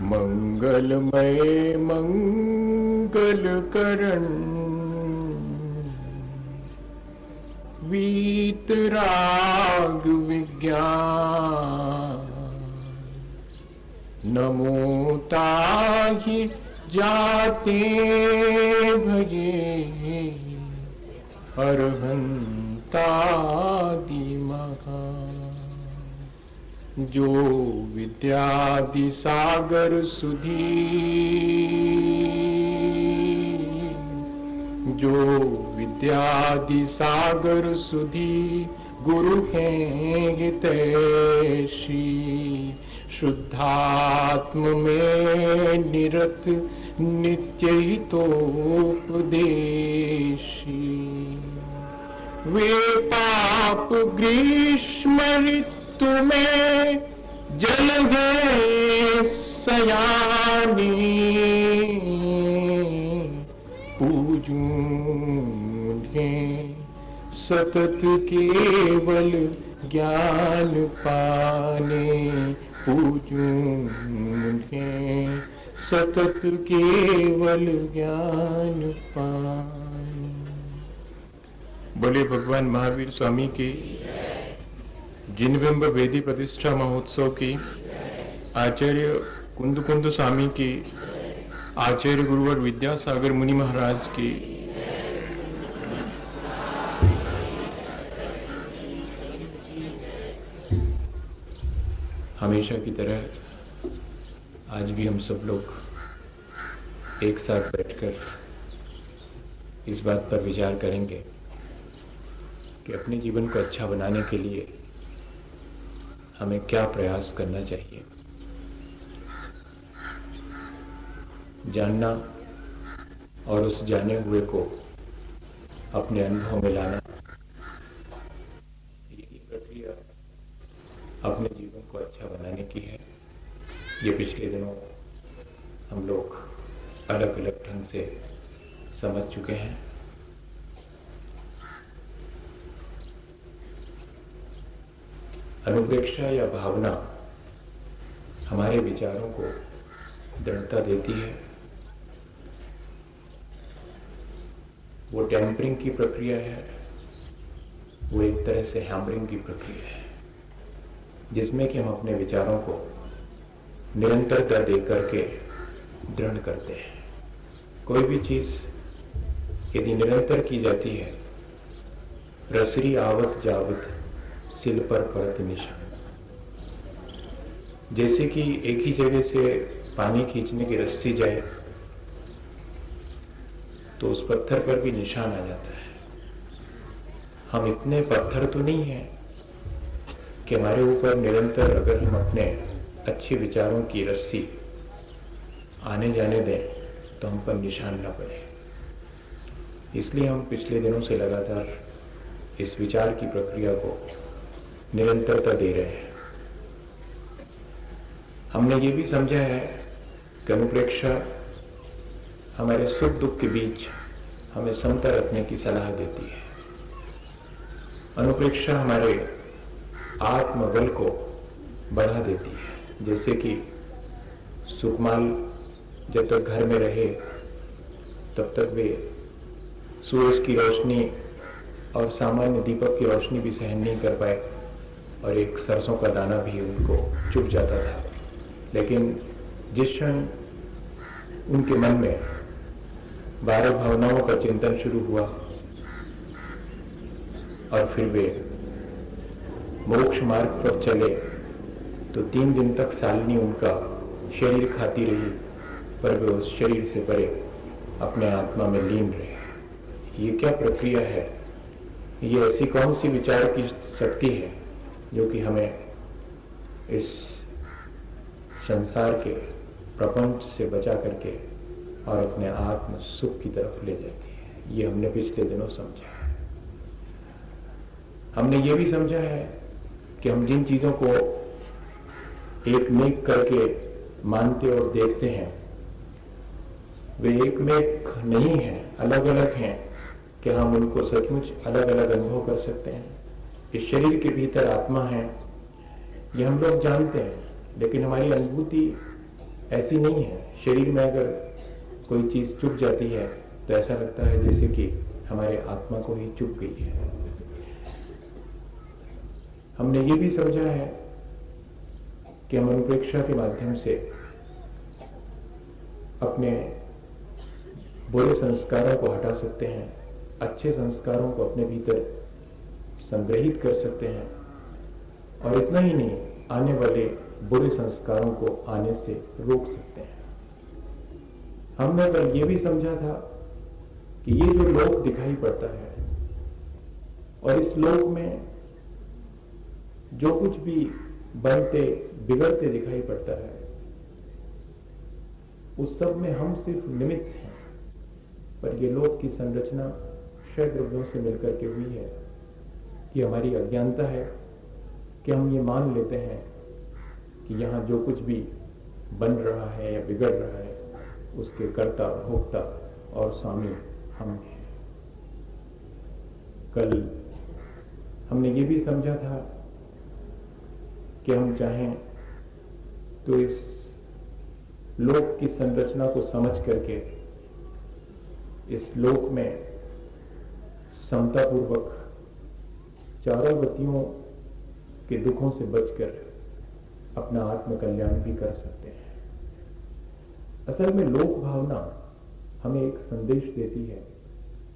मंगलमय मंगल करण वीतराग विज्ञान नमो ताहि जाते भजे अरहंतादि महा जो विद्यादि सागर सुधी जो विद्यादि सागर सुधी गुरु हैं हितैषी शुद्धात्म में निरत नित्य हितोपदेशी वे पाप ग्रीष्म ऋतु में जल है सयानी पूजूं सतत केवल ज्ञान पाने पूजूं सतत केवल ज्ञान पाने। बोले भगवान महावीर स्वामी की, जिनबिंब वेदी प्रतिष्ठा महोत्सव की, आचार्य कुंद कुंद स्वामी की, आचार्य गुरुवर विद्यासागर मुनि महाराज की, हमेशा की तरह आज भी हम सब लोग एक साथ बैठकर इस बात पर विचार करेंगे कि अपने जीवन को अच्छा बनाने के लिए हमें क्या प्रयास करना चाहिए। जानना और उस जाने हुए को अपने अनुभव में लाना, यही प्रक्रिया अपने जीवन को अच्छा बनाने की है। ये पिछले दिनों हम लोग अलग अलग ढंग से समझ चुके हैं। अनुप्रेक्षा या भावना हमारे विचारों को दृढ़ता देती है। वो टेम्परिंग की प्रक्रिया है, वो एक तरह से हैमरिंग की प्रक्रिया है, जिसमें कि हम अपने विचारों को निरंतरता देकर के दृढ़ करते हैं। कोई भी चीज यदि निरंतर की जाती है, रसरी आवत जावत सिल पर पड़त निशान। जैसे कि एक ही जगह से पानी खींचने की रस्सी जाए तो उस पत्थर पर भी निशान आ जाता है। हम इतने पत्थर तो नहीं हैं कि हमारे ऊपर निरंतर अगर हम अपने अच्छे विचारों की रस्सी आने जाने दें तो हम पर निशान न पड़े। इसलिए हम पिछले दिनों से लगातार इस विचार की प्रक्रिया को निरंतरता दे रहे हैं। हमने ये भी समझा है कि अनुप्रेक्षा हमारे सुख दुख के बीच हमें समता रखने की सलाह देती है। अनुप्रेक्षा हमारे आत्मबल को बढ़ा देती है। जैसे कि सुकमाल जब तक घर में रहे तब तक वे सूरज की रोशनी और सामान्य दीपक की रोशनी भी सहन नहीं कर पाए और एक सरसों का दाना भी उनको चुभ जाता था। लेकिन जिस क्षण उनके मन में 12 भावनाओं का चिंतन शुरू हुआ और फिर वे मोक्ष मार्ग पर चले तो 3 दिन तक सालनी उनका शरीर खाती रही, पर वे उस शरीर से परे अपने आत्मा में लीन रहे। ये क्या प्रक्रिया है? ये ऐसी कौन सी विचार की शक्ति है जो कि हमें इस संसार के प्रपंच से बचा करके और अपने आत्म सुख की तरफ ले जाती है। ये हमने पिछले दिनों समझा है। हमने ये भी समझा है कि हम जिन चीजों को एक में एक करके मानते और देखते हैं वे एक में एक नहीं है, अलग अलग हैं। कि हम उनको सचमुच अलग अलग अनुभव कर सकते हैं। इस शरीर के भीतर आत्मा है, ये हम लोग जानते हैं, लेकिन हमारी अनुभूति ऐसी नहीं है। शरीर में अगर कोई चीज चुभ जाती है तो ऐसा लगता है जैसे कि हमारे आत्मा को ही चुभ गई है। हमने ये भी समझा है कि हम अनुप्रेक्षा के माध्यम से अपने बुरे संस्कारों को हटा सकते हैं, अच्छे संस्कारों को अपने भीतर संग्रहित कर सकते हैं, और इतना ही नहीं, आने वाले बुरे संस्कारों को आने से रोक सकते हैं। हमने कल ये भी समझा था कि ये जो लोक दिखाई पड़ता है और इस लोक में जो कुछ भी बनते बिगड़ते दिखाई पड़ता है, उस सब में हम सिर्फ निमित्त हैं। पर ये लोक की संरचना क्षय द्रव्यों से मिलकर के हुई है कि हमारी अज्ञानता है कि हम ये मान लेते हैं कि यहां जो कुछ भी बन रहा है या बिगड़ रहा है उसके कर्ता, भोक्ता और स्वामी हम हैं। कल हमने ये भी समझा था कि हम चाहें तो इस लोक की संरचना को समझ करके इस लोक में समतापूर्वक चारों गतियों के दुखों से बचकर अपना आत्मकल्याण भी कर सकते हैं। असल में लोक भावना हमें एक संदेश देती है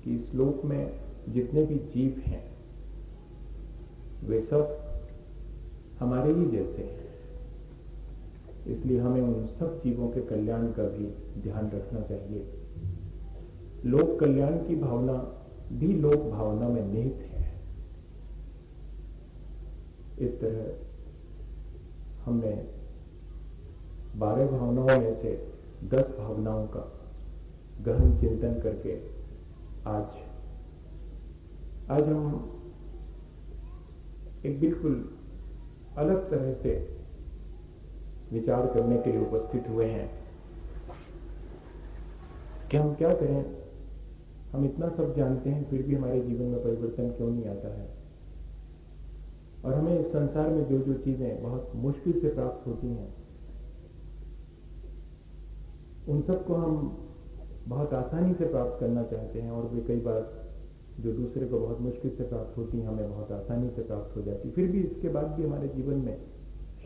कि इस लोक में जितने भी जीव हैं वे सब हमारे ही जैसे हैं, इसलिए हमें उन सब जीवों के कल्याण का भी ध्यान रखना चाहिए। लोक कल्याण की भावना भी लोक भावना में निहित है। इस तरह हमने 12 भावनाओं में से 10 भावनाओं का गहन चिंतन करके आज हम एक बिल्कुल अलग तरह से विचार करने के लिए उपस्थित हुए हैं कि हम क्या करें। हम इतना सब जानते हैं फिर भी हमारे जीवन में परिवर्तन क्यों नहीं आता है, और हमें इस संसार में जो जो चीजें बहुत मुश्किल से प्राप्त होती हैं उन सबको हम बहुत आसानी से प्राप्त करना चाहते हैं, और वे कई बार जो दूसरे को बहुत मुश्किल से प्राप्त होती हैं हमें बहुत आसानी से प्राप्त हो जाती। फिर भी इसके बाद भी हमारे जीवन में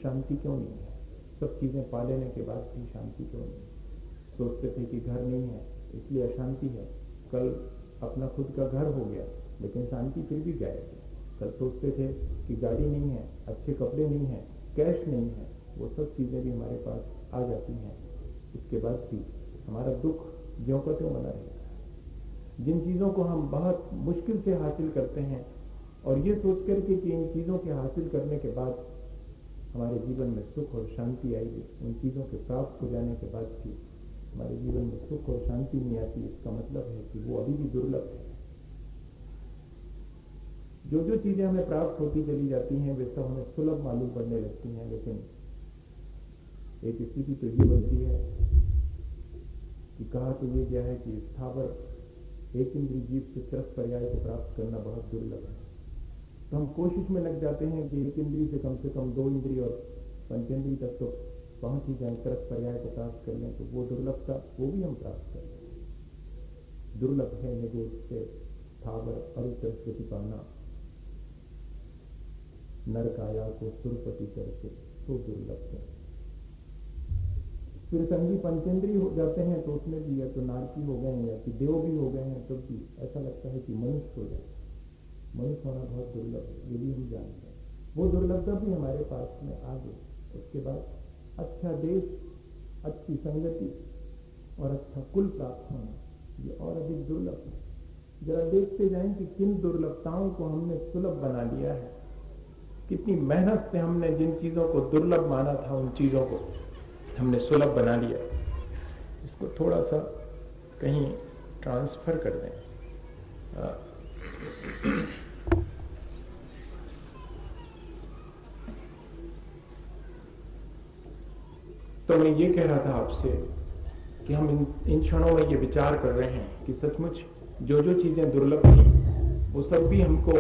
शांति क्यों नहीं है? सब चीजें पा लेने के बाद भी शांति क्यों नहीं? सोचते थे कि घर नहीं है इसलिए अशांति है, कल अपना खुद का घर हो गया लेकिन शांति फिर भी गायब है। कल सोचते थे कि गाड़ी नहीं है, अच्छे कपड़े नहीं है, कैश नहीं है, वो सब चीजें भी हमारे पास आ जाती हैं, उसके बाद भी हमारा दुख ज्यों का त्यों बना रहता है। जिन चीजों को हम बहुत मुश्किल से हासिल करते हैं और ये सोच करके कि इन चीजों के हासिल करने के बाद हमारे जीवन में सुख और शांति आएगी, उन चीजों के प्राप्त हो जाने के बाद भी हमारे जीवन में सुख और शांति नहीं आती, इसका मतलब है कि वो अभी भी दुर्लभ है। जो जो चीजें हमें प्राप्त होती चली जाती हैं वे सब हमें सुलभ मालूम पड़ने लगती हैं, लेकिन एक स्थिति तो ये बनती है कि कहा तो ये गया है कि स्थावर एक इंद्रिय जीव से त्रस पर्याय को प्राप्त करना बहुत दुर्लभ है। तो हम कोशिश में लग जाते हैं कि एक इंद्रिय से कम 2 इंद्रिय और पंचेंद्रिय तक तो पहुंच ही जाए, त्रस पर्याय को प्राप्त कर लें, तो वो दुर्लभता वो भी हम प्राप्त कर लें। दुर्लभ है निगोद से स्थावर अरुचरस्वती पाना, नर काया को सुरपति करके तो दुर्लभ है। फिर संगी पंचेंद्रिय हो जाते हैं तो उसमें भी या तो नारकी हो गए या कि देव भी हो गए हैं, तब भी ऐसा लगता है कि मनुष्य हो जाए। मनुष्य होना बहुत दुर्लभ है, ये भी हम जानते हैं। वो दुर्लभता भी हमारे पास में आ गई। उसके बाद अच्छा देश, अच्छी संगति और अच्छा कुल प्राप्त होना, ये और अधिक दुर्लभ है। जरा देखते जाएं कि किन दुर्लभताओं को हमने सुलभ बना लिया है, कितनी मेहनत से हमने जिन चीजों को दुर्लभ माना था उन चीजों को हमने सुलभ बना लिया। इसको थोड़ा सा कहीं ट्रांसफर कर दें। तो मैं ये कह रहा था आपसे कि हम इन क्षणों में ये विचार कर रहे हैं कि सचमुच जो जो चीजें दुर्लभ थी वो सब भी हमको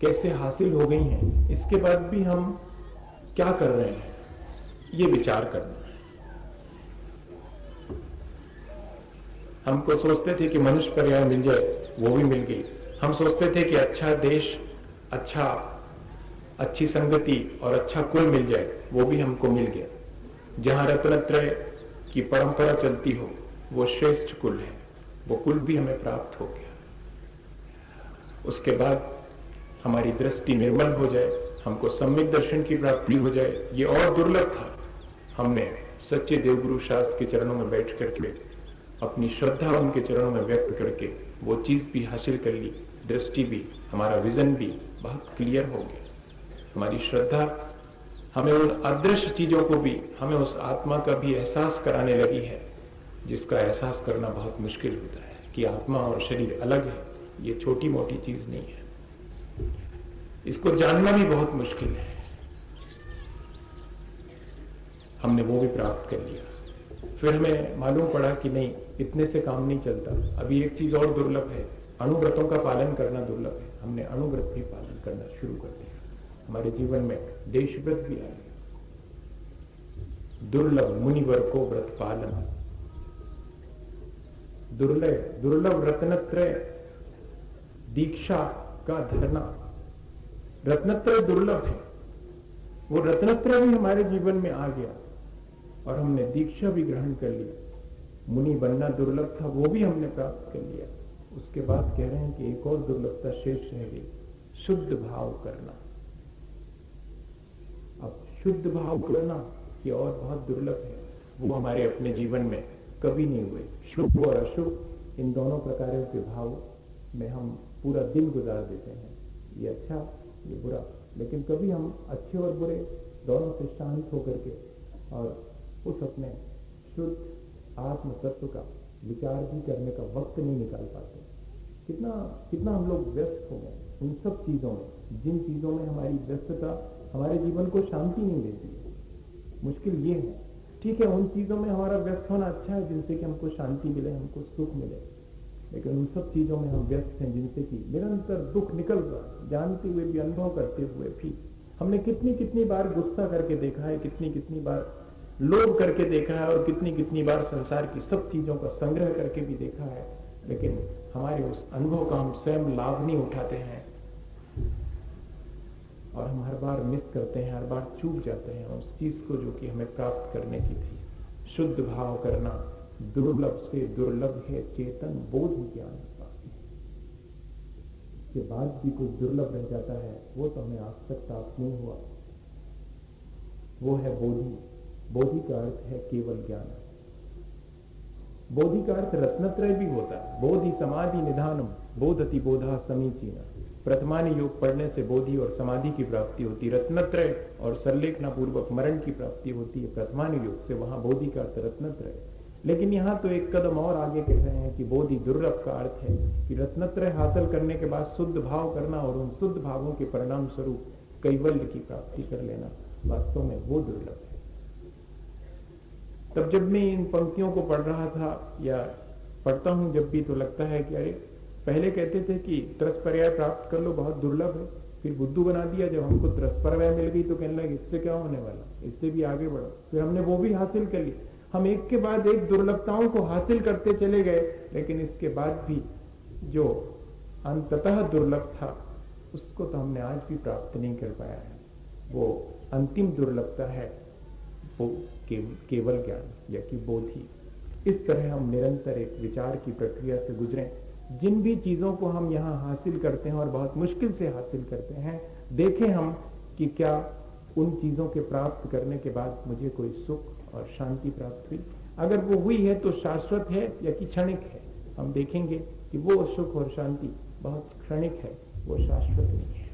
कैसे हासिल हो गई हैं, इसके बाद भी हम क्या कर रहे हैं ये विचार करना है। हमको सोचते थे कि मनुष्य पर्याय मिल जाए, वो भी मिल गई। हम सोचते थे कि अच्छा देश, अच्छी संगति और अच्छा कुल मिल जाए, वो भी हमको मिल गया। जहां रत्नत्रय की परंपरा चलती हो, वो श्रेष्ठ कुल है, वो कुल भी हमें प्राप्त हो गया। उसके बाद हमारी दृष्टि निर्मल हो जाए, हमको सम्यक दर्शन की प्राप्ति हो जाए, ये और दुर्लभ था। हमने सच्चे देवगुरु शास्त्र के चरणों में बैठ करके अपनी श्रद्धा उनके चरणों में व्यक्त करके वो चीज भी हासिल कर ली, दृष्टि भी, हमारा विजन भी बहुत क्लियर हो गया। हमारी श्रद्धा हमें उन अदृश्य चीजों को भी, हमें उस आत्मा का भी एहसास कराने लगी है, जिसका एहसास करना बहुत मुश्किल होता है कि आत्मा और शरीर अलग है। ये छोटी मोटी चीज नहीं है, इसको जानना भी बहुत मुश्किल है। हमने वो भी प्राप्त कर लिया। फिर हमें मालूम पड़ा कि नहीं, इतने से काम नहीं चलता, अभी एक चीज और दुर्लभ है, अणुव्रतों का पालन करना दुर्लभ है। हमने अणुव्रत भी पालन करना शुरू कर दिया। हमारे जीवन में देशव्रत भी आ गया। दुर्लभ मुनिवर को व्रत पालन, दुर्लभ रत्नत्रय दीक्षा का धरना। रत्नत्रय दुर्लभ है, वो रत्नत्रय भी हमारे जीवन में आ गया और हमने दीक्षा भी ग्रहण कर ली। मुनि बनना दुर्लभ था, वो भी हमने प्राप्त कर लिया। उसके बाद कह रहे हैं कि एक और दुर्लभता शेष रह गई, शुद्ध भाव करना। अब शुद्ध भाव करना ये और बहुत दुर्लभ है, वो हमारे अपने जीवन में कभी नहीं हुए। शुभ और अशुभ इन दोनों प्रकारों के भाव में हम पूरा दिन गुजार देते हैं, ये अच्छा ये बुरा, लेकिन कभी हम अच्छे और बुरे दोनों से शांत होकर के और उस अपने शुद्ध आत्म तत्व का विचार भी करने का वक्त नहीं निकाल पाते। कितना हम लोग व्यस्त हो गए उन सब चीजों में, जिन चीजों में हमारी व्यस्तता हमारे जीवन को शांति नहीं देती है। मुश्किल ये है, ठीक है, उन चीजों में हमारा व्यस्त होना अच्छा है जिनसे कि हमको शांति मिले, हमको सुख मिले, लेकिन उन सब चीजों में हम व्यस्त हैं जिनसे कि निरंतर दुख निकल रहा है, जानते हुए भी, अनुभव करते हुए भी। हमने कितनी बार गुस्सा करके देखा है, कितनी बार लोभ करके देखा है और कितनी बार संसार की सब चीजों का संग्रह करके भी देखा है, लेकिन हमारे उस अनुभव का हम स्वयं लाभ नहीं उठाते हैं और हम हर बार मिस करते हैं, हर बार चूक जाते हैं उस चीज को जो कि हमें प्राप्त करने की थी। शुद्ध भाव करना दुर्लभ से दुर्लभ है चेतन बोध ज्ञान पाती। इसके बाद भी कुछ दुर्लभ रह जाता है, वो तो हमें आज तक प्राप्त नहीं हुआ, वो है बोधि। बोधि का अर्थ है केवल ज्ञान। बोधि का अर्थ रत्नत्रय भी होता है। बोधि समाधि निधानम बोधति बोधा समीचीना। प्रथमानि योग पढ़ने से बोधि और समाधि की प्राप्ति होती है, रत्नत्रय और संलेखना पूर्वक मरण की प्राप्ति होती है प्रथमानि योग से, वहां बोधि का अर्थ रत्नत्रय। लेकिन यहां तो एक कदम और आगे कह रहे हैं कि बोधि दुर्लभ का अर्थ है कि रत्नत्रय हासिल करने के बाद शुद्ध भाव करना और उन शुद्ध भावों के परिणाम स्वरूप कैवल्य की प्राप्ति कर लेना, वास्तव में वो दुर्लभ है। तब जब मैं इन पंक्तियों को पढ़ रहा था या पढ़ता हूं जब भी, तो लगता है कि अरे, पहले कहते थे कि त्रसपर्याय प्राप्त कर लो, बहुत दुर्लभ है, फिर बुद्धू बना दिया। जब हमको त्रसपर्याय मिल गई तो कहने लगे इससे क्या होने वाला, इससे भी आगे बढ़ो। फिर हमने वो भी हासिल कर ली। हम एक के बाद एक दुर्लभताओं को हासिल करते चले गए, लेकिन इसके बाद भी जो अंततः दुर्लभ था उसको तो हमने आज भी प्राप्त नहीं कर पाया है। वो अंतिम दुर्लभता है वो केवल ज्ञान या कि बोधि। इस तरह हम निरंतर एक विचार की प्रक्रिया से गुजरें। जिन भी चीजों को हम यहां हासिल करते हैं और बहुत मुश्किल से हासिल करते हैं, देखें हम कि क्या उन चीजों के प्राप्त करने के बाद मुझे कोई सुख और शांति प्राप्त हुई। अगर वो हुई है तो शाश्वत है या कि क्षणिक है। हम देखेंगे कि वो सुख और शांति बहुत क्षणिक है, वो शाश्वत नहीं है।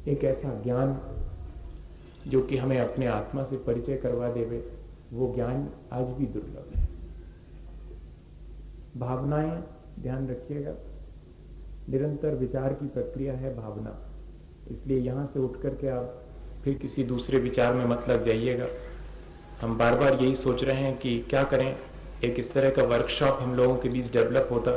एक ऐसा ज्ञान जो कि हमें अपने आत्मा से परिचय करवा देवे, वो ज्ञान आज भी दुर्लभ है। भावनाएं, ध्यान रखिएगा, निरंतर विचार की प्रक्रिया है भावना, इसलिए यहां से उठ करके आप फिर किसी दूसरे विचार में मत लग जाइएगा। हम बार बार यही सोच रहे हैं कि क्या करें, एक इस तरह का वर्कशॉप हम लोगों के बीच डेवलप होता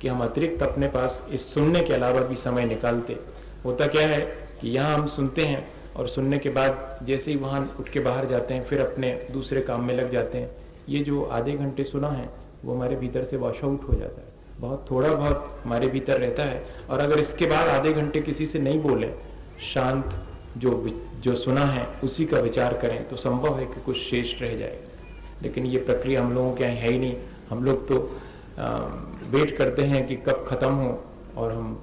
कि हम अतिरिक्त अपने पास इस सुनने के अलावा भी समय निकालते। होता क्या है कि यहां हम सुनते हैं और सुनने के बाद जैसे ही वहां उठ के बाहर जाते हैं फिर अपने दूसरे काम में लग जाते हैं। ये जो आधे घंटे सुना है वो हमारे भीतर से वॉश आउट हो जाता है। बहुत थोड़ा बहुत हमारे भीतर रहता है, और अगर इसके बाद आधे घंटे किसी से नहीं बोले, शांत जो सुना है उसी का विचार करें, तो संभव है कि कुछ शेष रह जाएगा। लेकिन ये प्रक्रिया हम लोगों के यहाँ है ही नहीं। हम लोग तो वेट करते हैं कि कब खत्म हो और हम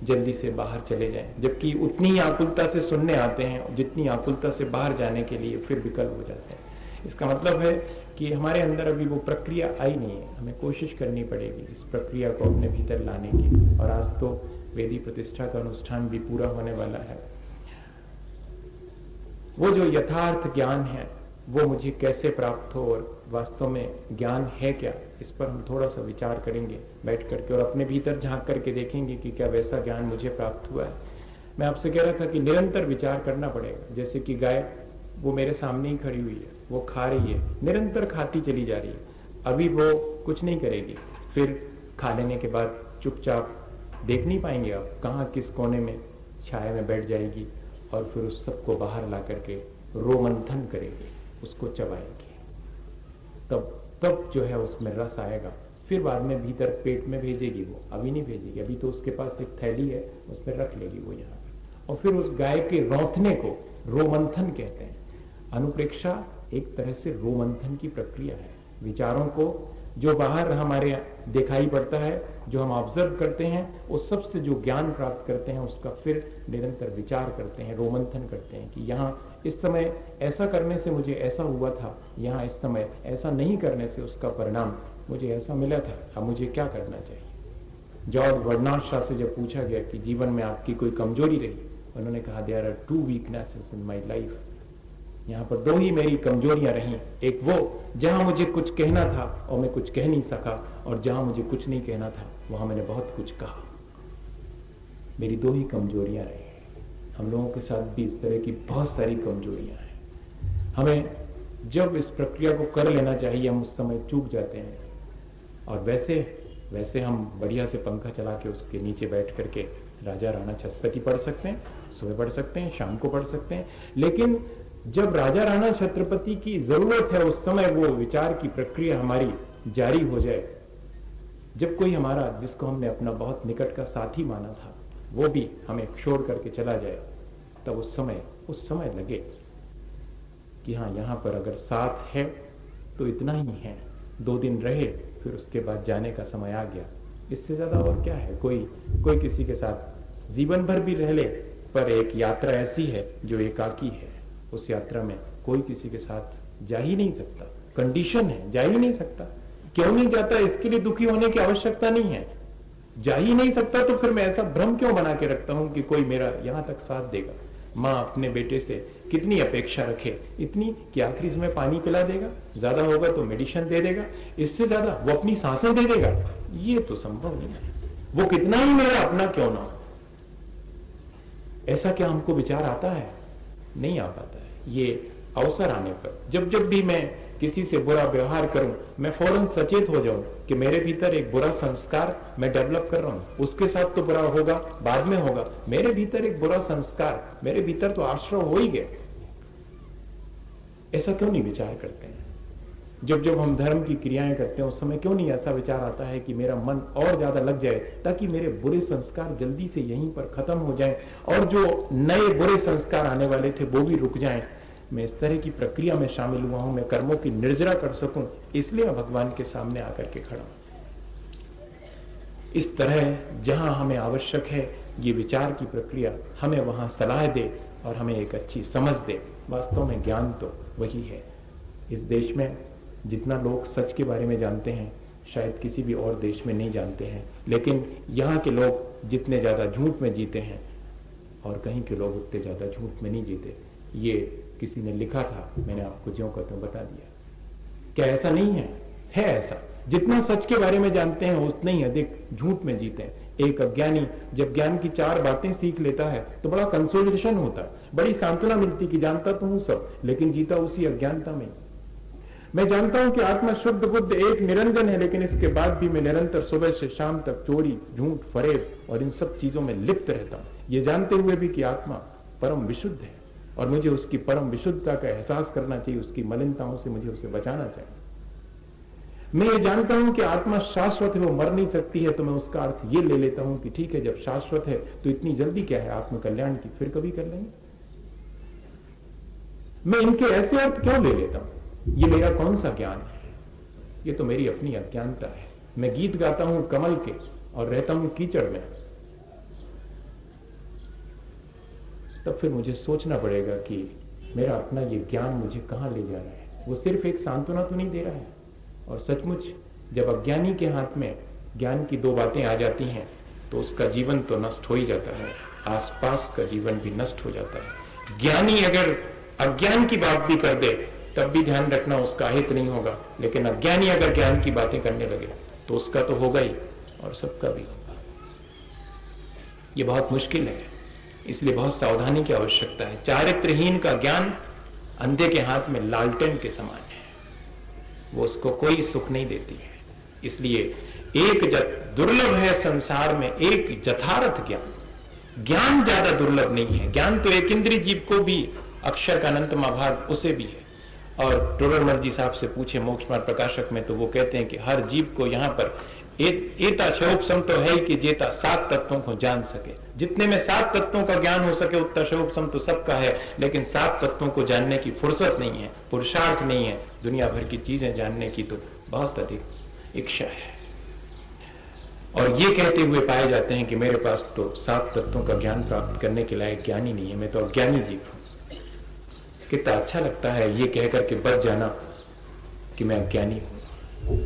जल्दी से बाहर चले जाएं, जबकि उतनी ही आकुलता से सुनने आते हैं जितनी आकुलता से बाहर जाने के लिए फिर विकल हो जाते हैं। इसका मतलब है कि हमारे अंदर अभी वो प्रक्रिया आई नहीं है। हमें कोशिश करनी पड़ेगी इस प्रक्रिया को अपने भीतर लाने की। और आज तो वेदी प्रतिष्ठा का अनुष्ठान भी पूरा होने वाला है। वो जो यथार्थ ज्ञान है वो मुझे कैसे प्राप्त हो और वास्तव में ज्ञान है क्या, इस पर हम थोड़ा सा विचार करेंगे बैठ करके, और अपने भीतर झांक करके देखेंगे कि क्या वैसा ज्ञान मुझे प्राप्त हुआ है। मैं आपसे कह रहा था कि निरंतर विचार करना पड़ेगा। जैसे कि गाय, वो मेरे सामने ही खड़ी हुई है, वो खा रही है, निरंतर खाती चली जा रही है। अभी वो कुछ नहीं करेगी, फिर खा लेने के बाद चुपचाप देख नहीं पाएंगे आप कहाँ किस कोने में छाया में बैठ जाएगी, और फिर उस सबको बाहर ला करके रोमंथन करेगी, उसको चबाएगी। तब जो है उसमें रस आएगा, फिर बाद में भीतर पेट में भेजेगी। वो अभी नहीं भेजेगी, अभी तो उसके पास एक थैली है, उसमें रख लेगी वो यहाँ पर। और फिर उस गाय के रौंथने को रोमंथन कहते हैं। अनुप्रेक्षा एक तरह से रोमंथन की प्रक्रिया है। विचारों को जो बाहर हमारे दिखाई पड़ता है, जो हम ऑब्जर्व करते हैं, उस सब से जो ज्ञान प्राप्त करते हैं उसका फिर निरंतर विचार करते हैं, रोमंथन करते हैं कि यहाँ इस समय ऐसा करने से मुझे ऐसा हुआ था, यहाँ इस समय ऐसा नहीं करने से उसका परिणाम मुझे ऐसा मिला था, अब मुझे क्या करना चाहिए। जॉर्ज बर्नार्ड शॉ से जब पूछा गया कि जीवन में आपकी कोई कमजोरी रही, उन्होंने कहा there are 2 weaknesses in my life. यहां पर 2 ही मेरी कमजोरियां रही, एक वो जहां मुझे कुछ कहना था और मैं कुछ कह नहीं सका, और जहां मुझे कुछ नहीं कहना था वहां मैंने बहुत कुछ कहा। मेरी 2 ही कमजोरियां रही। हम लोगों के साथ भी इस तरह की बहुत सारी कमजोरियां हैं। हमें जब इस प्रक्रिया को कर लेना चाहिए हम उस समय चूक जाते हैं। और वैसे हम बढ़िया से पंखा चला के उसके नीचे बैठ करके राजा राणा छत्रपति पढ़ सकते हैं, सुबह पढ़ सकते हैं, शाम को पढ़ सकते हैं। लेकिन जब राजा राणा छत्रपति की जरूरत है उस समय वो विचार की प्रक्रिया हमारी जारी हो जाए। जब कोई हमारा, जिसको हमने अपना बहुत निकट का साथी माना था, वो भी हमें छोड़ करके चला जाए, तब उस समय लगे कि हाँ, यहां पर अगर साथ है तो इतना ही है। 2 दिन रहे, फिर उसके बाद जाने का समय आ गया। इससे ज्यादा और क्या है। कोई किसी के साथ जीवन भर भी रह ले, पर एक यात्रा ऐसी है जो एकाकी है। उस यात्रा में कोई किसी के साथ जा ही नहीं सकता, कंडीशन है, जा ही नहीं सकता। क्यों नहीं जाता, इसके लिए दुखी होने की आवश्यकता नहीं है। जा ही नहीं सकता तो फिर मैं ऐसा भ्रम क्यों बना के रखता हूं कि कोई मेरा यहां तक साथ देगा। मां अपने बेटे से कितनी अपेक्षा रखे, इतनी कि आखिरी समय पानी पिला देगा, ज्यादा होगा तो मेडिसिन दे देगा, इससे ज्यादा वो अपनी सांसें दे देगा, ये तो संभव नहीं है। वो कितना ही मेरा अपना क्यों ना हो। ऐसा क्या हमको विचार आता है? नहीं आ पाता है। ये अवसर आने पर जब भी मैं किसी से बुरा व्यवहार करूं, मैं फौरन सचेत हो जाऊं कि मेरे भीतर एक बुरा संस्कार मैं डेवलप कर रहा हूं। उसके साथ तो बुरा होगा, बाद में होगा, मेरे भीतर एक बुरा संस्कार, मेरे भीतर तो आश्रय हो ही गए। ऐसा क्यों नहीं विचार करते हैं? जब हम धर्म की क्रियाएं करते हैं उस समय क्यों नहीं ऐसा विचार आता है कि मेरा मन और ज्यादा लग जाए ताकि मेरे बुरे संस्कार जल्दी से यहीं पर खत्म हो जाएं, और जो नए बुरे संस्कार आने वाले थे वो भी रुक जाएं। मैं इस तरह की प्रक्रिया में शामिल हुआ हूं, मैं कर्मों की निर्जरा कर सकूं, इसलिए मैं भगवान के सामने आकर के खड़ा हूं। इस तरह जहां हमें आवश्यक है ये विचार की प्रक्रिया, हमें वहां सलाह दे और हमें एक अच्छी समझ दे। वास्तव में ज्ञान तो वही है। इस देश में जितना लोग सच के बारे में जानते हैं शायद किसी भी और देश में नहीं जानते हैं, लेकिन यहाँ के लोग जितने ज्यादा झूठ में जीते हैं और कहीं के लोग उतने ज्यादा झूठ में नहीं जीते। ये किसी ने लिखा था, मैंने आपको ज्यों का त्यों बता दिया। क्या ऐसा नहीं है? है ऐसा। जितना सच के बारे में जानते हैं उतना ही अधिक झूठ में जीते हैं। एक अज्ञानी जब ज्ञान की 4 बातें सीख लेता है तो बड़ा कंसोलिडेशन होता है, बड़ी सांत्वना मिलती कि जानता तो हूं सब, लेकिन जीता उसी अज्ञानता में। मैं जानता हूं कि आत्मा शुद्ध बुद्ध एक निरंजन है, लेकिन इसके बाद भी मैं निरंतर सुबह से शाम तक चोरी, झूठ, फरेब और इन सब चीजों में लिप्त रहता हूं, ये जानते हुए भी कि आत्मा परम विशुद्ध है और मुझे उसकी परम विशुद्धता का एहसास करना चाहिए, उसकी मलिनताओं से मुझे उसे बचाना चाहिए। मैं ये जानता हूं कि आत्मा शाश्वत है, वो मर नहीं सकती है, तो मैं उसका अर्थ ये ले लेता हूं कि ठीक है, जब शाश्वत है तो इतनी जल्दी क्या है आत्मकल्याण की, फिर कभी कर लेंगे। मैं इनके ऐसे अर्थ क्यों ले लेता हूं? ये मेरा कौन सा ज्ञान है? ये तो मेरी अपनी अज्ञानता है। मैं गीत गाता हूं कमल के और रहता हूं कीचड़ में, तब फिर मुझे सोचना पड़ेगा कि मेरा अपना ये ज्ञान मुझे कहां ले जा रहा है। वो सिर्फ एक सांत्वना तो नहीं दे रहा है। और सचमुच जब अज्ञानी के हाथ में ज्ञान की दो बातें आ जाती हैं तो उसका जीवन तो नष्ट हो ही जाता है, आसपास का जीवन भी नष्ट हो जाता है। ज्ञानी अगर अज्ञान की बात भी कर दे तब भी ध्यान रखना उसका हित नहीं होगा, लेकिन अज्ञानी अगर ज्ञान की बातें करने लगे तो उसका तो होगा ही और सबका भी होगा। ये बहुत मुश्किल है, इसलिए बहुत सावधानी की आवश्यकता है। चारित्रहीन का ज्ञान अंधे के हाथ में लालटेन के समान है, वो उसको कोई सुख नहीं देती है। इसलिए एक दुर्लभ है संसार में एक यथार्थ ज्ञान। ज्ञान ज्यादा दुर्लभ नहीं है। ज्ञान तो एक इंद्रिय जीव को भी, अक्षर का अनंतमा भाग उसे भी है। और टोडरमल जी साहब से पूछे मोक्ष मार्ग प्रकाशक में, तो वो कहते हैं कि हर जीव को यहां पर एता शोभसम तो है ही कि जेता 7 तत्वों को जान सके। जितने में 7 तत्वों का ज्ञान हो सके उतना शोभसम तो सबका है, लेकिन 7 तत्वों को जानने की फुर्सत नहीं है, पुरुषार्थ नहीं है। दुनिया भर की चीजें जानने की तो बहुत अधिक इच्छा है, और ये कहते हुए पाए जाते हैं कि मेरे पास तो 7 तत्वों का ज्ञान प्राप्त करने के लायक ज्ञान ही नहीं है, मैं तो अज्ञानी जीव हूं। कितना अच्छा लगता है ये कहकर के बच जाना कि मैं अज्ञानी हूं,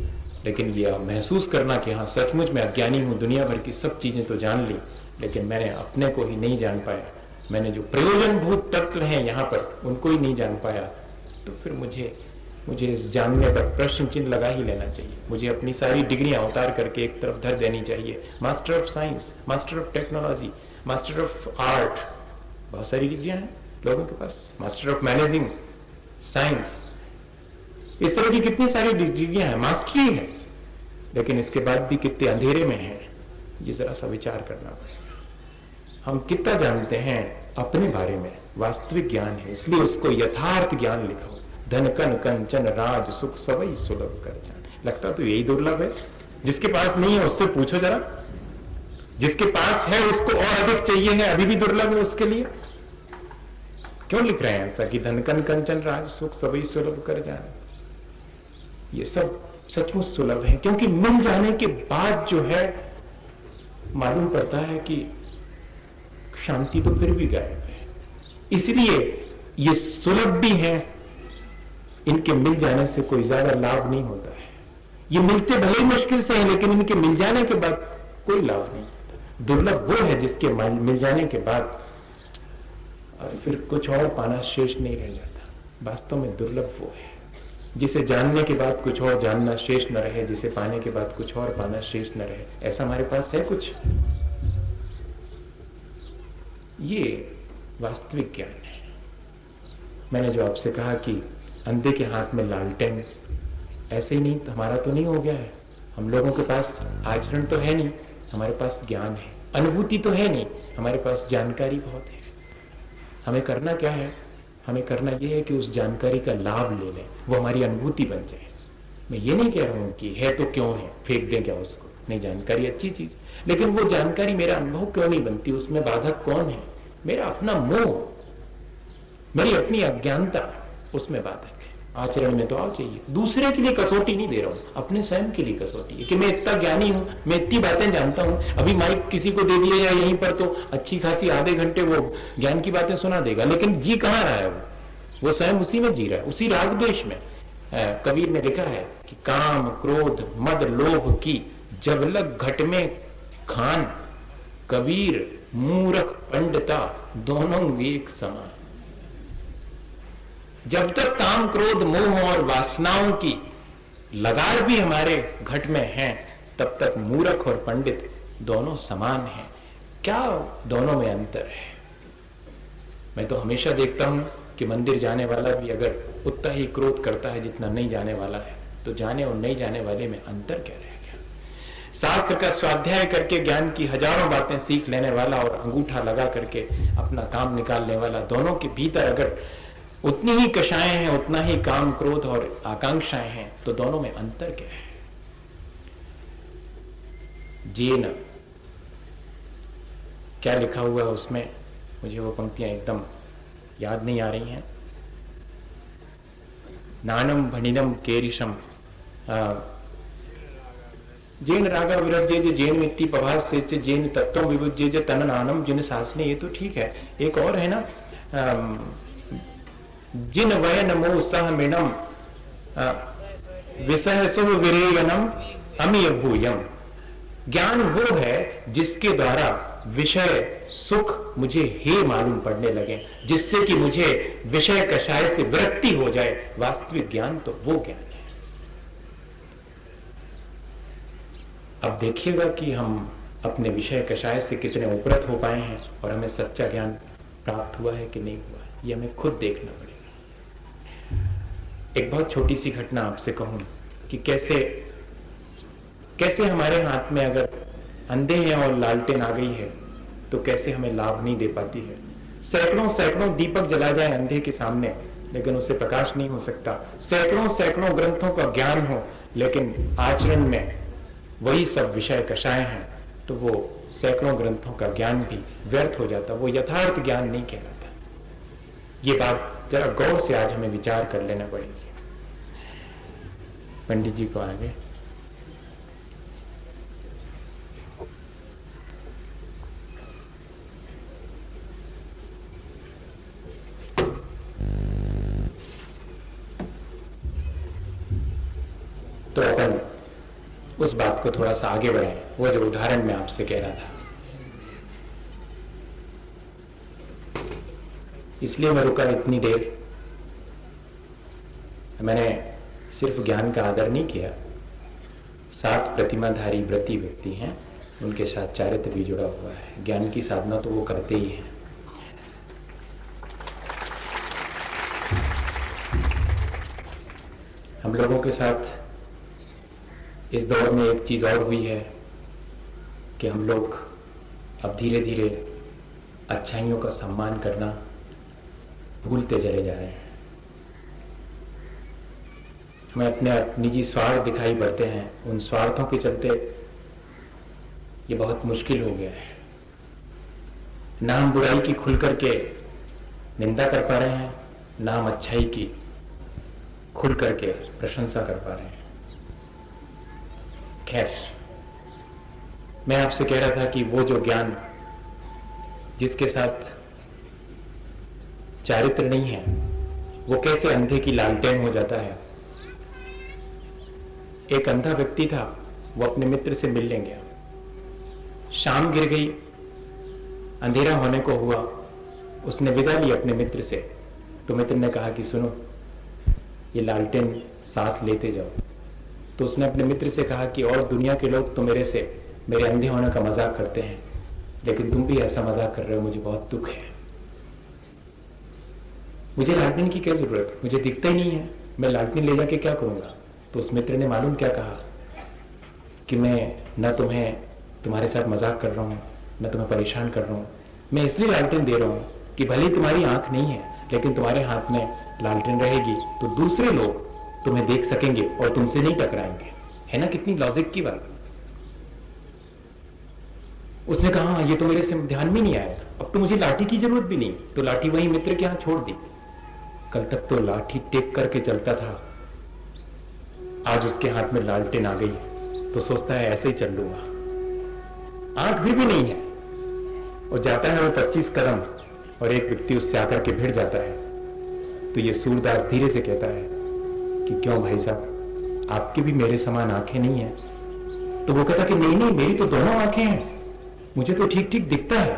लेकिन ये महसूस करना कि हाँ सचमुच मैं अज्ञानी हूं। दुनिया भर की सब चीजें तो जान ली, लेकिन मैंने अपने को ही नहीं जान पाया। मैंने जो प्रयोजनभूत तत्व हैं यहां पर उनको ही नहीं जान पाया। तो फिर मुझे इस जानने पर प्रश्न चिन्ह लगा ही लेना चाहिए। मुझे अपनी सारी डिग्रियां उतार करके एक तरफ धर देनी चाहिए। Master of science, master of technology, master of art, बहुत सारी डिग्रियां हैं लोगों के पास। मास्टर ऑफ मैनेजिंग साइंस, इस तरह की कितनी सारी डिग्रियां हैं, मास्टरी है, लेकिन इसके बाद भी कितने अंधेरे में है, ये जरा सा विचार करना पड़ेगा। हम कितना जानते हैं अपने बारे में, वास्तविक ज्ञान है, इसलिए उसको यथार्थ ज्ञान लिखो। धन कन कंचन राज सुख सबई सुलभ कर जान। लगता तो यही दुर्लभ है। जिसके पास नहीं है उससे पूछो जरा, जिसके पास है उसको और अधिक चाहिए है, अभी भी दुर्लभ है उसके लिए। क्यों लिख रहे हैं ऐसा कि धन कन कंचन राज सुख सबई सुलभ कर जान? ये सब सचमुच सुलभ है, क्योंकि मिल जाने के बाद जो है मालूम पड़ता है कि शांति तो फिर भी गायब है। इसलिए ये सुलभ भी है, इनके मिल जाने से कोई ज्यादा लाभ नहीं होता है। ये मिलते भले ही मुश्किल से हैं, लेकिन इनके मिल जाने के बाद कोई लाभ नहीं होता। दुर्लभ वो है जिसके मिल जाने के बाद फिर कुछ और पाना शेष नहीं रह जाता। वास्तव में दुर्लभ वो है जिसे जानने के बाद कुछ और जानना शेष न रहे, जिसे पाने के बाद कुछ और पाना शेष न रहे। ऐसा हमारे पास है कुछ? ये वास्तविक ज्ञान है। मैंने जो आपसे कहा कि अंधे के हाथ में लालटेन, ऐसे ही नहीं, हमारा तो नहीं हो गया है। हम लोगों के पास आचरण तो है नहीं, हमारे पास ज्ञान है। अनुभूति तो है नहीं, हमारे पास जानकारी बहुत है। हमें करना क्या है? हमें करना यह है कि उस जानकारी का लाभ ले लें, वो हमारी अनुभूति बन जाए। मैं ये नहीं कह रहा हूं कि है तो क्यों है, फेंक दें क्या उसको? नहीं, जानकारी अच्छी चीज, लेकिन वो जानकारी मेरा अनुभव क्यों नहीं बनती? उसमें बाधक कौन है? मेरा अपना मोह, मेरी अपनी अज्ञानता उसमें बाधक है। आचरण में तो आओ चाहिए। दूसरे के लिए कसौटी नहीं दे रहा हूं, अपने स्वयं के लिए कसौटी है कि मैं इतना ज्ञानी हूं, मैं इतनी बातें जानता हूं। अभी माइक किसी को दे दिया जाए यहीं पर तो अच्छी खासी आधे घंटे वो ज्ञान की बातें सुना देगा, लेकिन जी कहां रहा है? वो स्वयं उसी में जी रहा है, उसी राग द्वेष में। कबीर ने लिखा है कि काम क्रोध मद लोभ की जब लग घट में खान, कबीर मूर्ख पंडिता दोनों एक समान। जब तक काम क्रोध मोह और वासनाओं की लगार भी हमारे घट में है, तब तक मूर्ख और पंडित दोनों समान हैं। क्या दोनों में अंतर है? मैं तो हमेशा देखता हूं कि मंदिर जाने वाला भी अगर उतना ही क्रोध करता है जितना नहीं जाने वाला है, तो जाने और नहीं जाने वाले में अंतर क्या रह गया? शास्त्र का स्वाध्याय करके ज्ञान की हजारों बातें सीख लेने वाला और अंगूठा लगा करके अपना काम निकालने वाला, दोनों के भीतर अगर उतनी ही कषाएं हैं, उतना ही काम क्रोध और आकांक्षाएं हैं, तो दोनों में अंतर क्या है? जेन, क्या लिखा हुआ है उसमें, मुझे वो पंक्तियां एकदम याद नहीं आ रही हैं। नानम भणिनम केरिशम जेन रागा विरज्य जेन मित्ति पभास से जेन तत्व विभुज्य तन नानम जिन सासने, ये तो ठीक है। एक और है ना, जिन वयन मो सह मिणम विसह सुभ विरेयनम अमीय भूयम। ज्ञान वो है जिसके द्वारा विषय सुख मुझे हे मालूम पड़ने लगे, जिससे कि मुझे विषय कषाय से विरक्ति हो जाए। वास्तविक ज्ञान तो वो ज्ञान है। अब देखिएगा कि हम अपने विषय कषाय से कितने उपरत हो पाए हैं और हमें सच्चा ज्ञान प्राप्त हुआ है कि नहीं हुआ, ये हमें खुद देखना पड़ेगा। एक बहुत छोटी सी घटना आपसे कहूं कि कैसे हमारे हाथ में अगर अंधे हैं और लालटेन आ गई है तो कैसे हमें लाभ नहीं दे पाती है। सैकड़ों दीपक जला जाए अंधे के सामने, लेकिन उसे प्रकाश नहीं हो सकता। सैकड़ों ग्रंथों का ज्ञान हो, लेकिन आचरण में वही सब विषय कषाय हैं, तो वो सैकड़ों ग्रंथों का ज्ञान भी व्यर्थ हो जाता, वो यथार्थ ज्ञान नहीं कहलाता। ये बात जरा गौर से आज हमें विचार कर लेना पड़ेगी। पंडित जी को आगे। तो अपन उस बात को थोड़ा सा आगे बढ़ाएं, वो जो उदाहरण मैं आपसे कह रहा था। इसलिए मैं रुका इतनी देर। मैंने सिर्फ ज्ञान का आदर नहीं किया, 7 प्रतिमाधारी व्रती व्यक्ति हैं, उनके साथ चारित्र भी जुड़ा हुआ है। ज्ञान की साधना तो वो करते ही हैं। हम लोगों के साथ इस दौर में एक चीज और हुई है कि हम लोग अब धीरे धीरे अच्छाइयों का सम्मान करना भूलते चले जा रहे हैं। हमें अपने निजी स्वार्थ दिखाई पड़ते हैं, उन स्वार्थों के चलते ये बहुत मुश्किल हो गया है। ना हम बुराई की खुल करके निंदा कर पा रहे हैं, ना हम अच्छाई की खुल करके प्रशंसा कर पा रहे हैं। खैर, मैं आपसे कह रहा था कि वो जो ज्ञान जिसके साथ चारित्र नहीं है, वो कैसे अंधे की लालटेन हो जाता है। एक अंधा व्यक्ति था, वो अपने मित्र से मिलने गया। शाम गिर गई, अंधेरा होने को हुआ, उसने विदा ली अपने मित्र से। तो मित्र ने कहा कि सुनो, ये लालटेन साथ लेते जाओ। तो उसने अपने मित्र से कहा कि और दुनिया के लोग तो मेरे अंधे होने का मजाक करते हैं, लेकिन तुम भी ऐसा मजाक कर रहे हो, मुझे बहुत दुख है। मुझे लालटेन की क्या जरूरत, मुझे दिखता ही नहीं है, मैं लालटेन ले जाके क्या करूंगा। तो उस मित्र ने मालूम क्या कहा कि मैं न तुम्हारे साथ मजाक कर रहा हूं, न तुम्हें परेशान कर रहा हूं, मैं इसलिए लालटेन दे रहा हूं कि भले तुम्हारी आंख नहीं है, लेकिन तुम्हारे हाथ में लालटेन रहेगी तो दूसरे लोग तुम्हें देख सकेंगे और तुमसे नहीं टकराएंगे। है ना कितनी लॉजिक की बात। उसने कहा ये तो मेरे से ध्यान में नहीं आया, अब तो मुझे लाठी की जरूरत भी नहीं। तो लाठी वही मित्र के यहां छोड़ दी। कल तक तो लाठी टेक करके चलता था, आज उसके हाथ में लालटेन आ गई तो सोचता है ऐसे ही चल लूंगा। आंख भी नहीं है, और जाता है वो 25 कदम और एक व्यक्ति उससे आकर के भिड़ जाता है। तो ये सूरदास धीरे से कहता है कि क्यों भाई साहब, आपकी भी मेरे समान आंखें नहीं है। तो वो कहता कि नहीं मेरी तो दोनों आंखें हैं, मुझे तो ठीक ठीक दिखता है।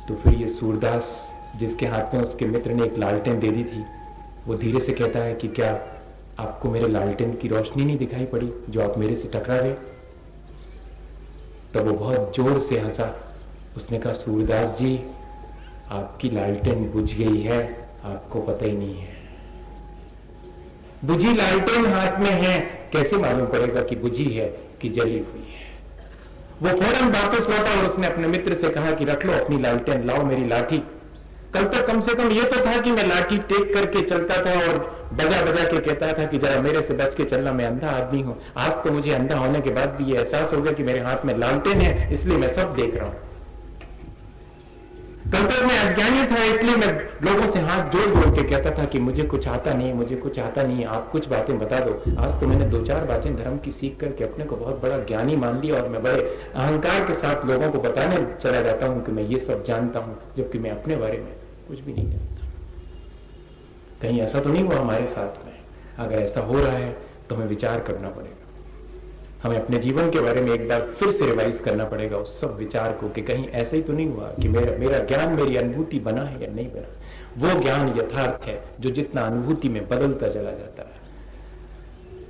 तो फिर ये सूरदास, जिसके हाथ में उसके मित्र ने एक लालटेन दे दी थी, वो धीरे से कहता है कि क्या आपको मेरे लालटेन की रोशनी नहीं दिखाई पड़ी जो आप मेरे से टकरा गए। तब वो बहुत जोर से हंसा। उसने कहा सूरदास जी, आपकी लालटेन बुझ गई है, आपको पता ही नहीं है। बुझी लालटेन हाथ में है, कैसे मालूम पड़ेगा कि बुझी है कि जली हुई है। वो फौरन वापस लौटा और उसने अपने मित्र से कहा कि रख लो अपनी लालटेन, लाओ मेरी लाठी। कल तक कम से कम ये तो था कि मैं लाठी टेक करके चलता था और बजा बजा के कहता था कि जरा मेरे से बच के चलना, मैं अंधा आदमी हूं। आज तो मुझे अंधा होने के बाद भी ये एहसास हो गया कि मेरे हाथ में लालटेन है, इसलिए मैं सब देख रहा हूं। कल तक मैं अज्ञानी था, इसलिए मैं लोगों से हाथ जोड़ जोड़ के कहता था कि मुझे कुछ आता नहीं, मुझे कुछ आता नहीं, आप कुछ बातें बता दो। आज तो मैंने 2-4 बातें धर्म की सीख करके अपने को बहुत बड़ा ज्ञानी मान लिया, और मैं बड़े अहंकार के साथ लोगों को बताने चला जाता हूं कि मैं ये सब जानता हूं, जबकि मैं अपने बारे में कुछ भी नहीं जानता। कहीं ऐसा तो नहीं हुआ हमारे साथ में? अगर ऐसा हो रहा है तो हमें विचार करना पड़ेगा। हमें अपने जीवन के बारे में एक बार फिर से रिवाइज करना पड़ेगा उस सब विचार को, कि कहीं ऐसा ही तो नहीं हुआ कि मेरा ज्ञान मेरी अनुभूति बना है या नहीं बना। वो ज्ञान यथार्थ है जो जितना अनुभूति में बदलता चला जाता है,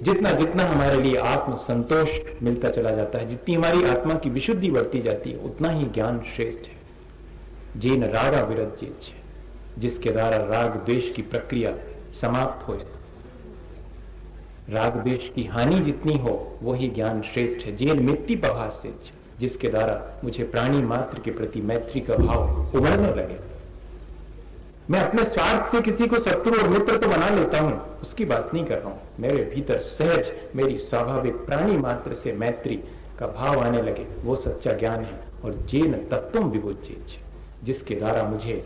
जितना जितना हमारे लिए आत्म संतोष मिलता चला जाता है, जितनी हमारी आत्मा की विशुद्धि बढ़ती जाती है, उतना ही ज्ञान श्रेष्ठ है। जेन रागा विरज्येत, जिसके द्वारा राग द्वेष की प्रक्रिया समाप्त हो जाए, राग द्वेष की हानि जितनी हो वही ज्ञान श्रेष्ठ है। जेन मित्ति प्रभास्य, जिसके द्वारा मुझे प्राणी मात्र के प्रति मैत्री का भाव उभरने लगे। मैं अपने स्वार्थ से किसी को शत्रु और मित्र तो बना लेता हूं, उसकी बात नहीं कर रहा हूं। मेरे भीतर सहज मेरी स्वाभाविक प्राणी मात्र से मैत्री का भाव आने लगे, वो सच्चा ज्ञान है। और जेन तत्वम विबुध्येत, जिसके द्वारा मुझे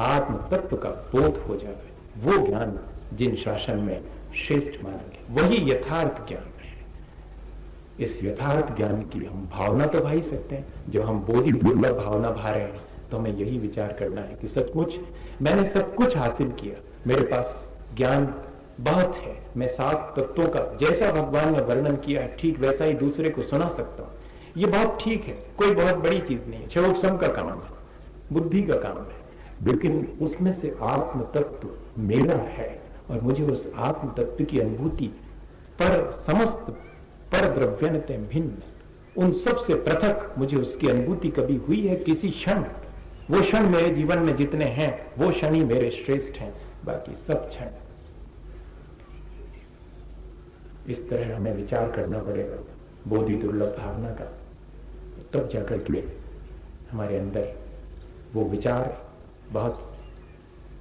आत्म तत्व का बोध हो जाए, वो ज्ञान जिन शासन में श्रेष्ठ मानेंगे, वही यथार्थ ज्ञान है। इस यथार्थ ज्ञान की हम भावना तो भा ही सकते हैं। जब हम बोधि दुर्लभ भावना भा रहे हैं तो हमें यही विचार करना है कि सचमुच मैंने सब कुछ हासिल किया, मेरे पास ज्ञान बहुत है, मैं 7 तत्वों का जैसा भगवान ने वर्णन किया है ठीक वैसा ही दूसरे को सुना सकता हूं। ये बहुत ठीक है, कोई बहुत बड़ी चीज नहीं है, क्षोभसम का काम है, बुद्धि का काम है। लेकिन उसमें से आत्म तत्व मेरा है, और मुझे उस आत्म तत्व की अनुभूति पर समस्त पर द्रव्यनते भिन्न, उन सब से पृथक मुझे उसकी अनुभूति कभी हुई है किसी क्षण? वो क्षण मेरे जीवन में जितने हैं वो क्षण ही मेरे श्रेष्ठ हैं, बाकी सब क्षण। इस तरह हमें विचार करना पड़ेगा बोधि दुर्लभ भावना का, तब जाकर के हमारे अंदर वो विचार बहुत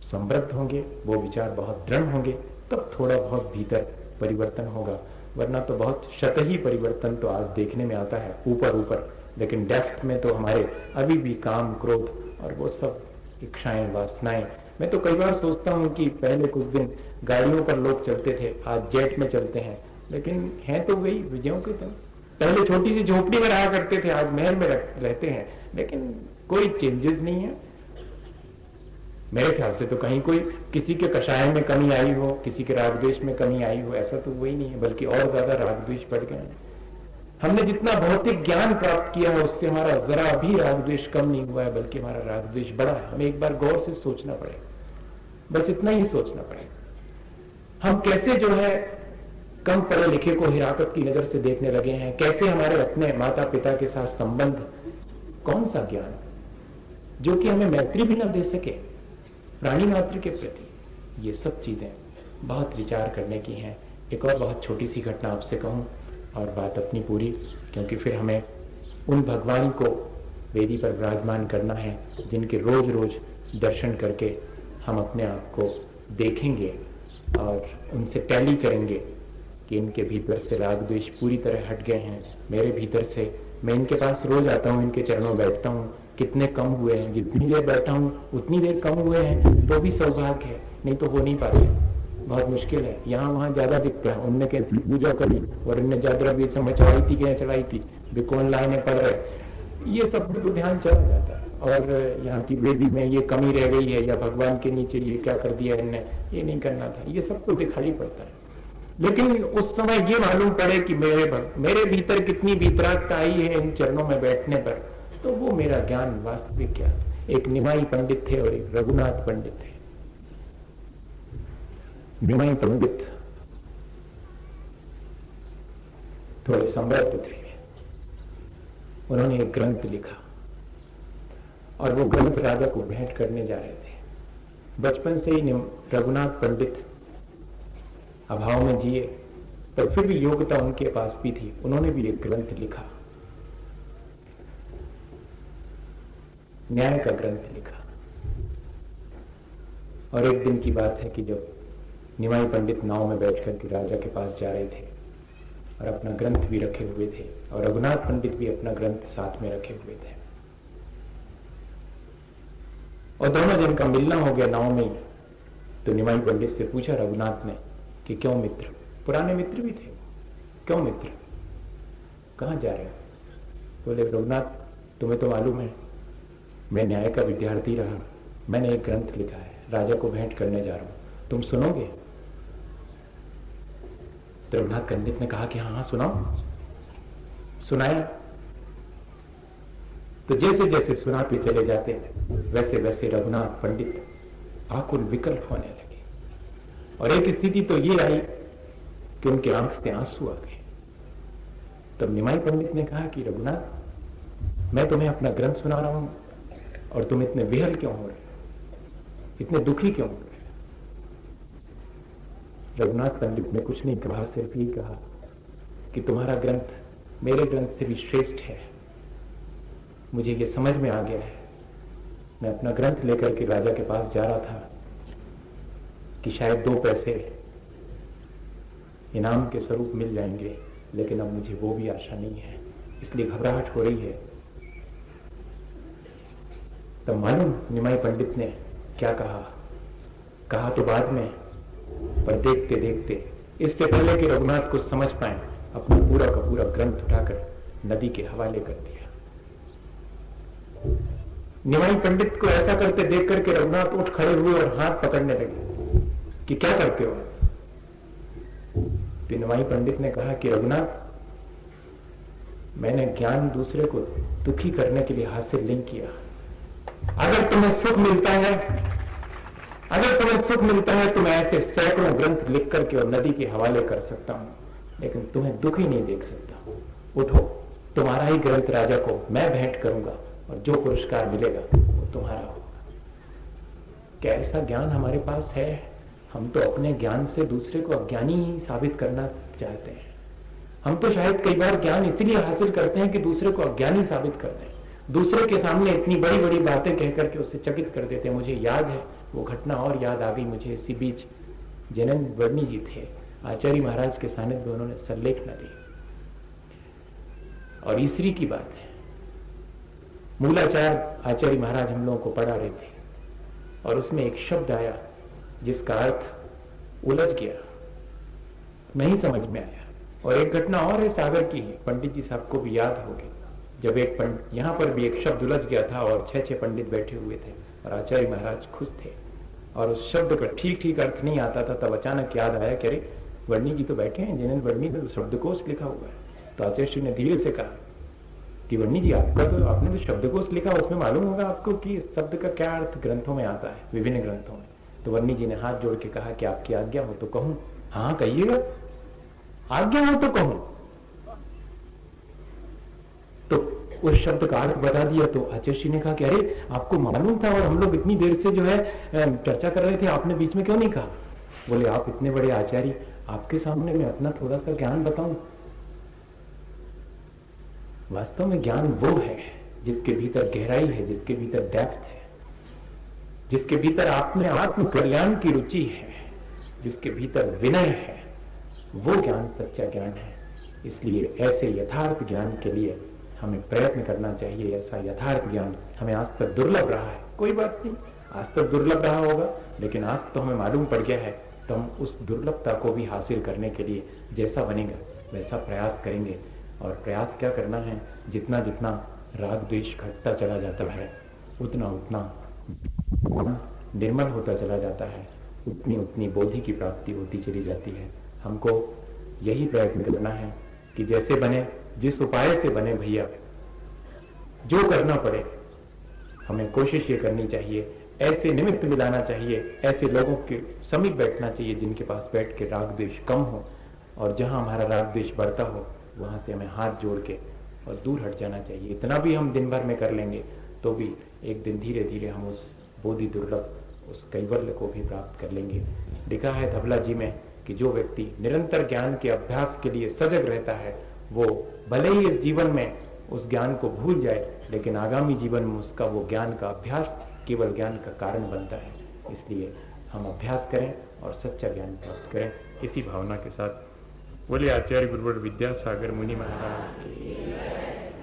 समृद्ध होंगे, वो विचार बहुत दृढ़ होंगे, तब थोड़ा बहुत भीतर परिवर्तन होगा। वरना तो बहुत शतही परिवर्तन तो आज देखने में आता है ऊपर ऊपर, लेकिन डेप्थ में तो हमारे अभी भी काम क्रोध और वो सब इच्छाएं वासनाएं। मैं तो कई बार सोचता हूं कि पहले कुछ दिन गाड़ियों पर लोग चलते थे, आज जेट में चलते हैं, लेकिन हैं तो वही विजयों के तरह। पहले छोटी सी झोपड़ी में रहा करते थे, आज महल में रहते हैं, लेकिन कोई चेंजेस नहीं है। मेरे ख्याल से तो कहीं कोई किसी के कषाय में कमी आई हो, किसी के राग द्वेष में कमी आई हो, ऐसा तो वही नहीं है, बल्कि और ज्यादा राग द्वेष बढ़ गए हैं। हमने जितना भौतिक ज्ञान प्राप्त किया है उससे हमारा जरा भी राग द्वेष कम नहीं हुआ है, बल्कि हमारा राग द्वेष बढ़ा है। हमें एक बार गौर से सोचना पड़ेगा, बस इतना ही सोचना पड़ेगा। हम कैसे जो है कम पढ़े लिखे को हिराकत की नजर से देखने लगे हैं, कैसे हमारे अपने माता पिता के साथ संबंध, कौन सा ज्ञान जो कि हमें मैत्री भी न दे सके प्राणी मात्र के प्रति। ये सब चीजें बहुत विचार करने की हैं। एक और बहुत छोटी सी घटना आपसे कहूं और बात अपनी पूरी, क्योंकि फिर हमें उन भगवान को वेदी पर विराजमान करना है जिनके रोज रोज दर्शन करके हम अपने आप को देखेंगे और उनसे टैली करेंगे कि इनके भीतर से राग द्वेष पूरी तरह हट गए हैं। मेरे भीतर से, मैं इनके पास रोज आता हूं, इनके चरणों में बैठता हूं, कितने कम हुए हैं, जितनी देर बैठा हूं उतनी देर कम हुए हैं, तो भी सौभाग्य है, नहीं तो हो नहीं पाते, बहुत मुश्किल है। यहाँ वहां ज्यादा दिखता है, उनने कैसी पूजा करी और इनने जाद्रव्य समय चढ़ाई थी क्या चढ़ाई थी, बिकौन लाइनें पड़ रहे, ये सब तो ध्यान चला जाता है। और यहाँ की वेदी में ये कमी रह गई है, या भगवान के नीचे ये क्या कर दिया इनने, ये नहीं करना था, ये सब तो दिखाई पड़ता है। लेकिन उस समय ये मालूम पड़े कि मेरे भीतर कितनी वितरागता आई है इन चरणों में बैठने पर, तो वो मेरा ज्ञान वास्तविक क्या। एक निमाई पंडित थे और एक रघुनाथ पंडित थे। निमाई पंडित थोड़े समृद्ध थे, उन्होंने एक ग्रंथ लिखा और वो ग्रंथ राजा को भेंट करने जा रहे थे। बचपन से ही रघुनाथ पंडित अभाव में जिए, पर फिर भी योग्यता उनके पास भी थी, उन्होंने भी एक ग्रंथ लिखा, न्याय का ग्रंथ लिखा। और एक दिन की बात है कि जब निमाई पंडित नाव में बैठकर के राजा के पास जा रहे थे और अपना ग्रंथ भी रखे हुए थे, और रघुनाथ पंडित भी अपना ग्रंथ साथ में रखे हुए थे। और दोनों जन का मिलना हो गया नाव में ही। तो निमाई पंडित से पूछा रघुनाथ ने कि क्यों मित्र, पुराने मित्र भी थे, क्यों मित्र, कहां जा रहे हो? बोले रघुनाथ, तुम्हें तो मालूम है मैं न्याय का विद्यार्थी रहा, मैंने एक ग्रंथ लिखा है, राजा को भेंट करने जा रहा हूं, तुम सुनोगे? तो रघुनाथ पंडित ने कहा कि हाँ हाँ सुनाओ। सुनाया। तो जैसे जैसे सुनाते चले जाते वैसे वैसे रघुनाथ पंडित आकुल विकल होने लगे, और एक स्थिति तो ये आई कि उनके आंख से आंसू आ गए। तब निमाई पंडित ने कहा कि रघुनाथ, मैं तुम्हें अपना ग्रंथ सुना रहा हूं और तुम इतने विहल क्यों हो रहे हो, इतने दुखी क्यों हो रहे हो? रघुनाथ पंडित ने कुछ नहीं कहा, सिर्फ यही कहा कि तुम्हारा ग्रंथ मेरे ग्रंथ से भी श्रेष्ठ है, मुझे ये समझ में आ गया है। मैं अपना ग्रंथ लेकर के राजा के पास जा रहा था कि शायद 2 पैसे इनाम के स्वरूप मिल जाएंगे, लेकिन अब मुझे वो भी आशा नहीं है, इसलिए घबराहट हो रही है। तब मालूम निमाई पंडित ने क्या कहा तो बाद में, पर देखते देखते, इससे पहले कि रघुनाथ कुछ समझ पाए, अपना पूरा का पूरा ग्रंथ उठाकर नदी के हवाले कर दिया। निमाई पंडित को ऐसा करते देख करके रघुनाथ उठ खड़े हुए और हाथ पकड़ने लगे कि क्या करते हो? तो निमाई पंडित ने कहा कि रघुनाथ, मैंने ज्ञान दूसरे को दुखी करने के लिए हासिल नहीं किया। अगर तुम्हें सुख मिलता है तो मैं ऐसे सैकड़ों ग्रंथ लिख करके और नदी के हवाले कर सकता हूं, लेकिन तुम्हें दुखी नहीं देख सकता। उठो, तुम्हारा ही ग्रंथ राजा को मैं भेंट करूंगा और जो पुरस्कार मिलेगा वो तुम्हारा होगा। क्या ऐसा ज्ञान हमारे पास है? हम तो अपने ज्ञान से दूसरे को अज्ञानी ही साबित करना चाहते हैं। हम तो शायद कई बार ज्ञान इसलिए हासिल करते हैं कि दूसरे को अज्ञानी साबित कर दें, दूसरे के सामने इतनी बड़ी बड़ी बातें कह करके उसे चकित कर देते हैं। मुझे याद है वो घटना, और याद आ गई मुझे, इसी बीच जैनंद वर्णी जी थे, आचार्य महाराज के सानिध्य में उन्होंने सल्लेखना दी, और ईसरी की बात है। मूलाचार आचार्य महाराज हम लोगों को पढ़ा रहे थे, और उसमें एक शब्द आया जिसका अर्थ उलझ गया, नहीं समझ में आया। और एक घटना और है सागर की, पंडित जी साहब को भी याद होगी, जब एक पंडित, यहां पर भी एक शब्द उलझ गया था और 6 पंडित बैठे हुए थे और आचार्य महाराज खुश थे, और उस शब्द का ठीक ठीक अर्थ नहीं आता था। तब अचानक याद आया कि अरे वर्णी जी तो बैठे हैं, जिन्होंने वर्णी में शब्दकोश लिखा हुआ है। तो आचार्य श्री ने धीरे से कहा कि वर्णी जी, आपने तो शब्दकोश लिखा, उसमें मालूम होगा आपको कि इस शब्द का क्या अर्थ ग्रंथों में आता है, विभिन्न ग्रंथों में। तो वर्णी जी ने हाथ जोड़ के कहा कि आपकी आज्ञा हो तो कहूं। हाँ कहिएगा, आज्ञा हो तो कहूं। तो उस शब्द का अर्थ बता दिया। तो आचार्य जी ने कहा कि अरे आपको मालूम था और हम लोग इतनी देर से जो है चर्चा कर रहे थे, आपने बीच में क्यों नहीं कहा? बोले आप इतने बड़े आचार्य, आपके सामने मैं अपना थोड़ा सा ज्ञान बताऊं। वास्तव में ज्ञान वो है जिसके भीतर गहराई है, जिसके भीतर डेप्थ है, जिसके भीतर आत्म कल्याण की रुचि है, जिसके भीतर विनय है, वो ज्ञान सच्चा ज्ञान है। इसलिए ऐसे यथार्थ ज्ञान के लिए हमें प्रयत्न करना चाहिए। ऐसा यथार्थ ज्ञान हमें आज तक दुर्लभ रहा है, कोई बात नहीं, आज तक दुर्लभ रहा होगा, लेकिन आज तो हमें मालूम पड़ गया है, तो हम उस दुर्लभता को भी हासिल करने के लिए जैसा बनेगा वैसा प्रयास करेंगे। और प्रयास क्या करना है, जितना जितना राग द्वेष घटता चला जाता है, उतना उतना निर्मल होता चला जाता है, उतनी उतनी बोधि की प्राप्ति होती चली जाती है। हमको यही प्रयत्न करना है कि जैसे बने, जिस उपाय से बने भैया, जो करना पड़े, हमें कोशिश ये करनी चाहिए, ऐसे निमित्त मिलाना चाहिए, ऐसे लोगों के समीप बैठना चाहिए जिनके पास बैठ के राग द्वेष कम हो, और जहां हमारा राग द्वेष बढ़ता हो वहां से हमें हाथ जोड़ के और दूर हट जाना चाहिए। इतना भी हम दिन भर में कर लेंगे तो भी एक दिन धीरे धीरे हम उस बोधि दुर्लभ, उस कैवल्य को भी प्राप्त कर लेंगे। लिखा है धबला जी में कि जो व्यक्ति निरंतर ज्ञान के अभ्यास के लिए सजग रहता है, वो भले ही इस जीवन में उस ज्ञान को भूल जाए, लेकिन आगामी जीवन में उसका वो ज्ञान का अभ्यास केवल ज्ञान का कारण बनता है। इसलिए हम अभ्यास करें और सच्चा ज्ञान प्राप्त करें। इसी भावना के साथ बोले आचार्य गुरुवर विद्यासागर मुनि महाराज।